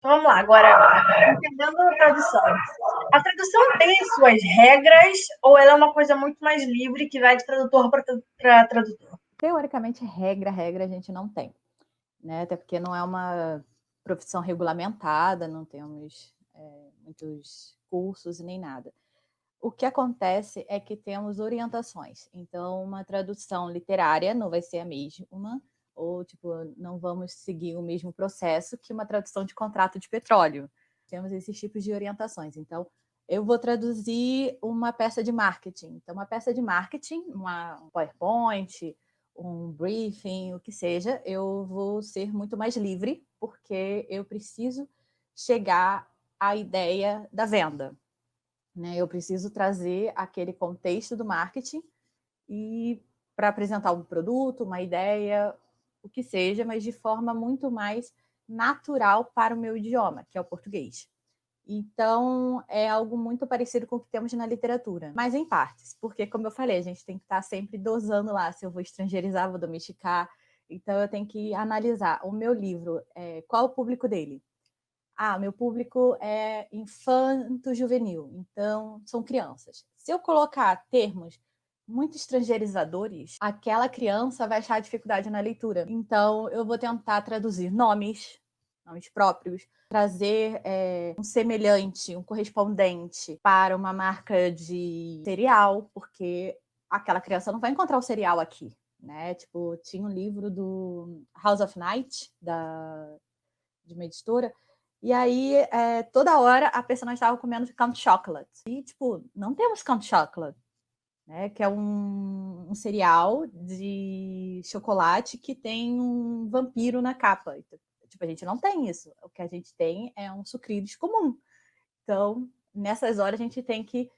Então, vamos lá, agora, entendendo a tradução. A tradução tem suas regras ou ela é uma coisa muito mais livre que vai de tradutor para tradutor? Teoricamente, regra a gente não tem, né? Até porque não é uma profissão regulamentada, não temos muitos cursos nem nada. O que acontece é que temos orientações. Então, uma tradução literária não vai ser a mesma, ou tipo, não vamos seguir o mesmo processo que uma tradução de contrato de petróleo. Temos esses tipos de orientações. Então, eu vou traduzir uma peça de marketing. Então, uma peça de marketing, um PowerPoint, um briefing, o que seja, eu vou ser muito mais livre, porque eu preciso chegar à ideia da venda. Né? Eu preciso trazer aquele contexto do marketing e para apresentar um produto, uma ideia, o que seja, mas de forma muito mais natural para o meu idioma, que é o português. Então, é algo muito parecido com o que temos na literatura, mas em partes, porque, como eu falei, a gente tem que estar sempre dosando lá se eu vou estrangeirizar, vou domesticar. Então, eu tenho que analisar o meu livro, qual é o público dele? Meu público é infanto-juvenil, então são crianças. Se eu colocar termos muito estrangeirizadores, aquela criança vai achar dificuldade na leitura. Então, eu vou tentar traduzir nomes próprios, trazer um semelhante, um correspondente para uma marca de cereal, porque aquela criança não vai encontrar o cereal aqui. Né? Tipo, tinha um livro do House of Night, de uma editora, e aí, toda hora, a personagem estava comendo Count Chocolate. E, tipo, não temos Count Chocolate, né? Que é um cereal de chocolate que tem um vampiro na capa. Então, tipo, a gente não tem isso. O que a gente tem é um sucrilhos comum. Então, nessas horas, a gente tem que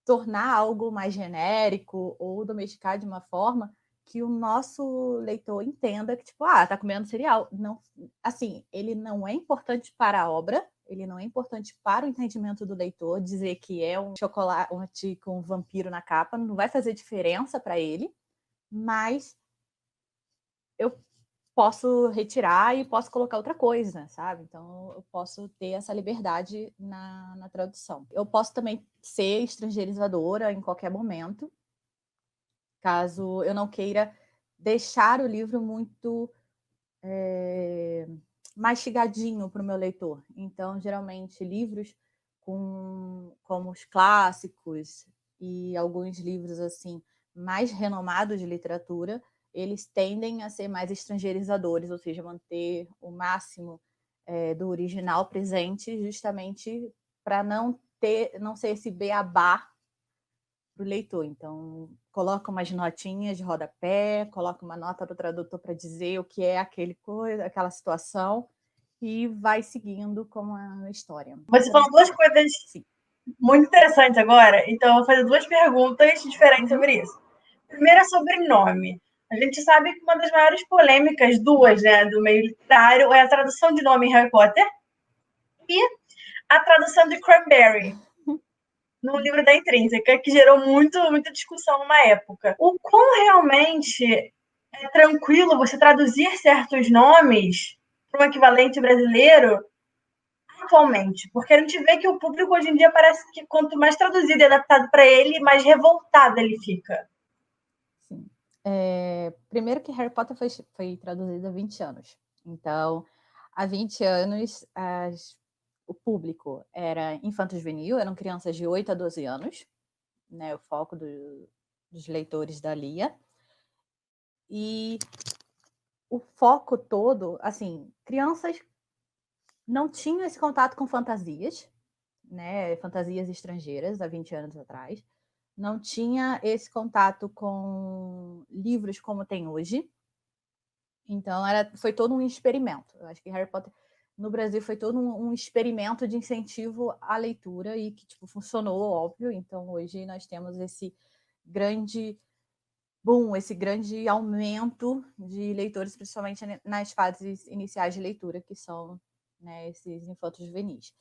tornar algo mais genérico ou domesticar de uma forma que o nosso leitor entenda que, tipo, tá comendo cereal. Não, assim, ele não é importante para a obra, ele não é importante para o entendimento do leitor, dizer que é um chocolate com um vampiro na capa, não vai fazer diferença para ele, mas eu posso retirar e posso colocar outra coisa, sabe? Então, eu posso ter essa liberdade na tradução. Eu posso também ser estrangeirizadora em qualquer momento, caso eu não queira deixar o livro muito mastigadinho para o meu leitor. Então, geralmente, livros como os clássicos e alguns livros assim mais renomados de literatura, eles tendem a ser mais estrangeirizadores, ou seja, manter o máximo do original presente, justamente para não ser esse beabá para o leitor. Então, coloca umas notinhas de rodapé, coloca uma nota do tradutor para dizer o que é aquela situação, e vai seguindo com a história. Você falou duas coisas Sim. muito interessantes agora, então eu vou fazer duas perguntas diferentes sobre isso. Primeiro é sobre nome. A gente sabe que uma das maiores polêmicas, duas, né, do meio literário, é a tradução de nome em Harry Potter e a tradução de Cranberry no livro da Intrínseca, que gerou muita discussão numa época. O quão realmente é tranquilo você traduzir certos nomes para um equivalente brasileiro atualmente? Porque a gente vê que o público hoje em dia parece que quanto mais traduzido e adaptado para ele, mais revoltado ele fica. Sim. Primeiro que Harry Potter foi traduzido há 20 anos. Então, há 20 anos, o público era infanto-juvenil, eram crianças de 8 a 12 anos, né, o foco dos leitores da Lia. E o foco todo, assim, crianças não tinham esse contato com fantasias, né, fantasias estrangeiras há 20 anos atrás. Não tinha esse contato com livros como tem hoje. Então, foi todo um experimento. Eu acho que Harry Potter no Brasil foi todo um experimento de incentivo à leitura e que tipo, funcionou, óbvio. Então, hoje nós temos esse grande boom, esse grande aumento de leitores, principalmente nas fases iniciais de leitura, que são, né, esses infantos juvenis.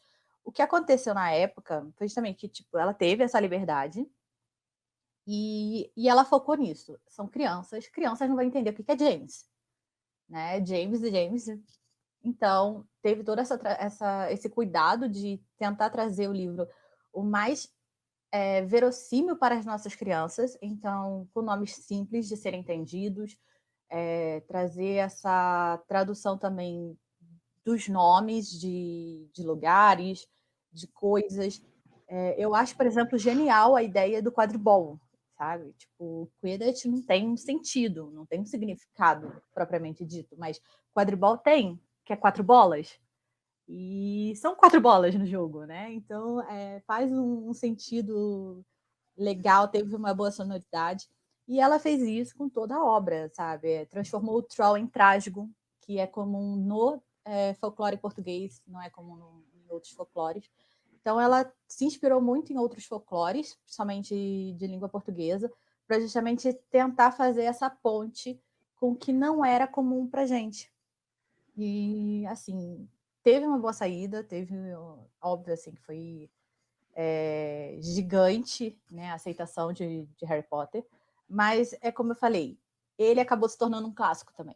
O que aconteceu na época foi justamente que tipo, ela teve essa liberdade e ela focou nisso. São crianças não vão entender o que é James. Né? James Então, teve todo esse cuidado de tentar trazer o livro o mais verossímil para as nossas crianças, então, com nomes simples de serem entendidos, trazer essa tradução também dos nomes de lugares, de coisas. Eu acho, por exemplo, genial a ideia do quadribol, sabe? Tipo, Quidditch não tem um sentido, não tem um significado propriamente dito, mas quadribol tem, que é 4 bolas. E são 4 bolas no jogo, né? Então, faz um sentido legal, teve uma boa sonoridade. E ela fez isso com toda a obra, sabe? Transformou o troll em trágico, que é comum no folclore português, não é comum em outros folclores. Então, ela se inspirou muito em outros folclores, principalmente de língua portuguesa, para justamente tentar fazer essa ponte com o que não era comum para gente. E, assim, teve uma boa saída, teve, óbvio, assim, que foi gigante, né, a aceitação de Harry Potter, mas é como eu falei, ele acabou se tornando um clássico também.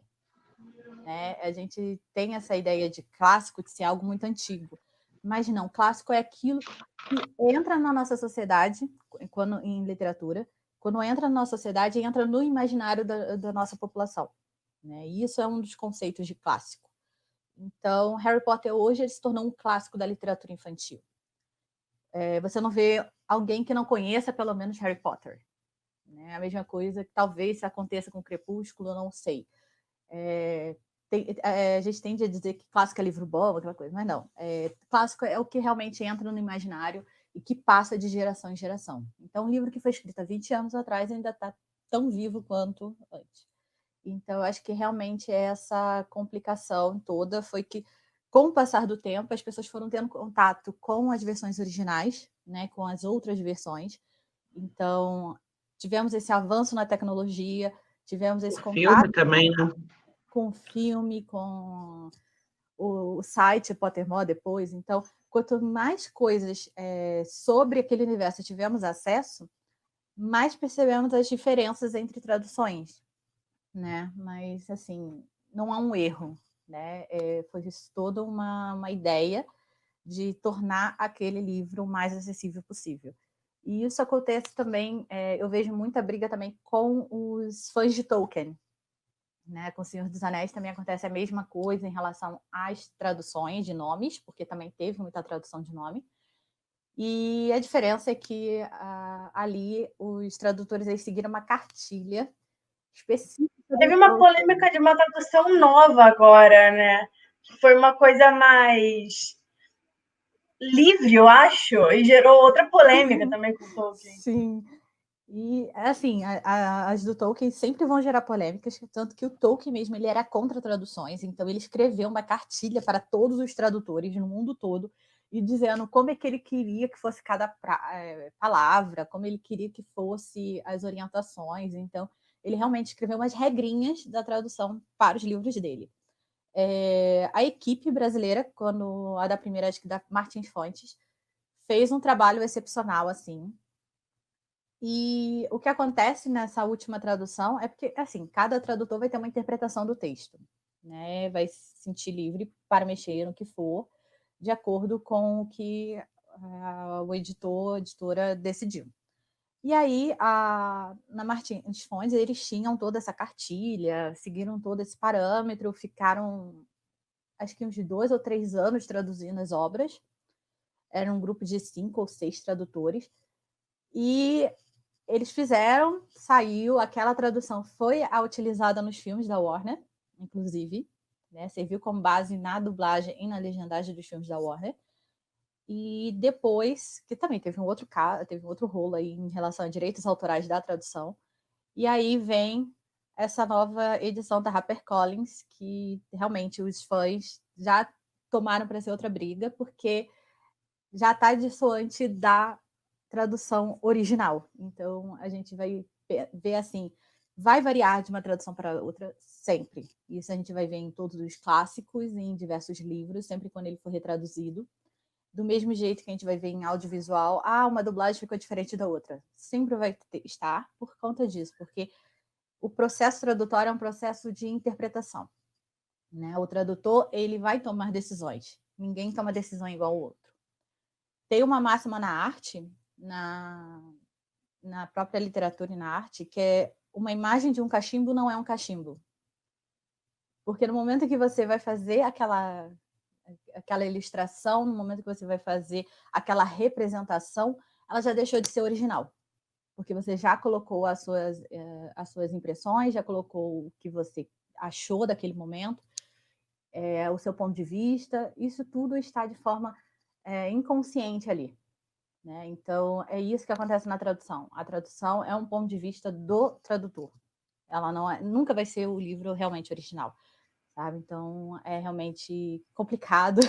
Né? A gente tem essa ideia de clássico, de ser algo muito antigo, mas não, clássico é aquilo que entra na nossa sociedade, quando em literatura, quando entra na nossa sociedade, entra no imaginário da nossa população. Né? E isso é um dos conceitos de clássico. Então, Harry Potter hoje ele se tornou um clássico da literatura infantil. Você não vê alguém que não conheça pelo menos Harry Potter. Né? A mesma coisa que talvez aconteça com Crepúsculo, eu não sei. A gente tende a dizer que clássico é livro bom, aquela coisa, mas não. Clássico é o que realmente entra no imaginário e que passa de geração em geração. Então, um livro que foi escrito há 20 anos atrás ainda está tão vivo quanto antes. Então, eu acho que realmente essa complicação toda foi que, com o passar do tempo, as pessoas foram tendo contato com as versões originais, né, com as outras versões. Então, tivemos esse avanço na tecnologia, tivemos esse contato filme também, né? Com o filme, com o site Pottermore depois. Então, quanto mais coisas sobre aquele universo tivemos acesso, mais percebemos as diferenças entre traduções. Né? Mas, assim, não há um erro. Né? Foi isso toda uma ideia de tornar aquele livro o mais acessível possível. E isso acontece também, eu vejo muita briga também com os fãs de Tolkien. Né? Com o Senhor dos Anéis também acontece a mesma coisa em relação às traduções de nomes, porque também teve muita tradução de nome. E a diferença é que ali os tradutores eles seguiram uma cartilha específica. Teve uma polêmica de uma tradução nova agora, né? Que foi uma coisa mais livre, eu acho, e gerou outra polêmica também com o Tolkien. Sim. E, assim, as do Tolkien sempre vão gerar polêmicas, tanto que o Tolkien mesmo ele era contra traduções, então ele escreveu uma cartilha para todos os tradutores no mundo todo, e dizendo como é que ele queria que fosse cada palavra, como ele queria que fosse as orientações. Então, ele realmente escreveu umas regrinhas da tradução para os livros dele. A equipe brasileira, quando a da primeira, acho que da Martins Fontes, fez um trabalho excepcional, assim. E o que acontece nessa última tradução é porque, assim, cada tradutor vai ter uma interpretação do texto, né? Vai se sentir livre para mexer no que for, de acordo com o que o editor, a editora decidiu. E aí, na Martins Fontes, eles tinham toda essa cartilha, seguiram todo esse parâmetro, ficaram, acho que uns 2 ou 3 anos traduzindo as obras. Era um grupo de 5 ou 6 tradutores. E eles fizeram, saiu, aquela tradução foi a utilizada nos filmes da Warner, inclusive, né? Serviu como base na dublagem e na legendagem dos filmes da Warner. E depois, que também teve um outro rolo aí em relação a direitos autorais da tradução. E aí vem essa nova edição da HarperCollins, que realmente os fãs já tomaram para ser outra briga, porque já está dissoante da tradução original. Então, a gente vai ver assim, vai variar de uma tradução para outra sempre. Isso a gente vai ver em todos os clássicos, em diversos livros, sempre quando ele for retraduzido. Do mesmo jeito que a gente vai ver em audiovisual, uma dublagem ficou diferente da outra. Sempre vai estar por conta disso, porque o processo tradutório é um processo de interpretação. né? O tradutor, ele vai tomar decisões. Ninguém toma decisão igual ao outro. Tem uma máxima na arte, na própria literatura e na arte, que é uma imagem de um cachimbo não é um cachimbo. Porque no momento que você vai fazer aquela ilustração, no momento que você vai fazer aquela representação, ela já deixou de ser original. Porque você já colocou as suas impressões, já colocou o que você achou daquele momento, o seu ponto de vista, isso tudo está de forma inconsciente ali. Né? Então, é isso que acontece na tradução. A tradução é um ponto de vista do tradutor. Ela nunca vai ser o livro realmente original. Sabe? Então, é realmente complicado